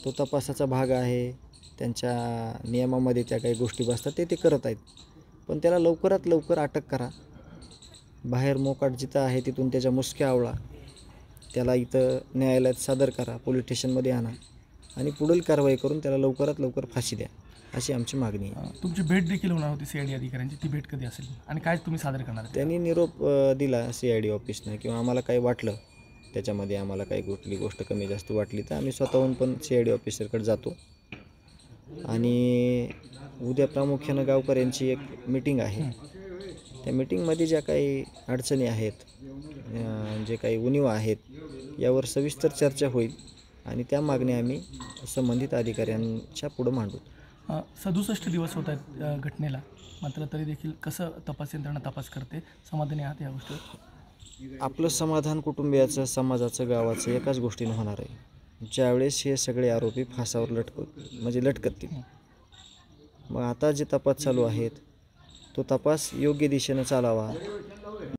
तो तपासाचा भाग आहे. त्यांच्या नियमामध्ये त्या काही गोष्टी बसतात ते करत आहेत. पण त्याला लवकरात लवकर अटक करा. बाहेर मोकाट जिथं आहे तिथून त्याच्या मुसक्या आवळा. त्याला इथं न्यायालयात सादर करा, पोलीस स्टेशनमध्ये आणा आणि पुढील कारवाई करून त्याला लवकरात लवकर फाशी द्या, अशी आमची मागणी आहे. तुमची भेट देखील होणार होती CID अधिकाऱ्यांची, ती भेट कधी असेल आणि काय तुम्ही सादर करणार? त्यांनी निरोप दिला CID ऑफिसनं किंवा आम्हाला काही वाटलं त्याच्यामध्ये, आम्हाला काही कुठली गोष्ट कमी जास्त वाटली तर आम्ही स्वतःहून पण CID ऑफिसरकडे जातो. आणि उद्या प्रामुख्यानं गावकऱ्यांची एक मीटिंग आहे. त्या मीटिंगमध्ये ज्या काही अडचणी आहेत, जे काही उणीव आहेत, यावर सविस्तर चर्चा होईल आणि त्या मागण्या आम्ही संबंधित अधिकाऱ्यांच्या पुढं मांडू. 67 दिवस होत आहेत घटनेला, मात्र तरी देखील कसं तपास यंत्रणा तपास करते? समाधानी आहात या गोष्टीवर? आपलं समाधान कुटुंबियाचं, समाजाचं, गावाचं एकाच गोष्टीनं होणार आहे, ज्यावेळेस हे सगळे आरोपी फासावर लटकतील. मग आता जे तपास चालू आहेत तो तपास योग्य दिशेनं चालावा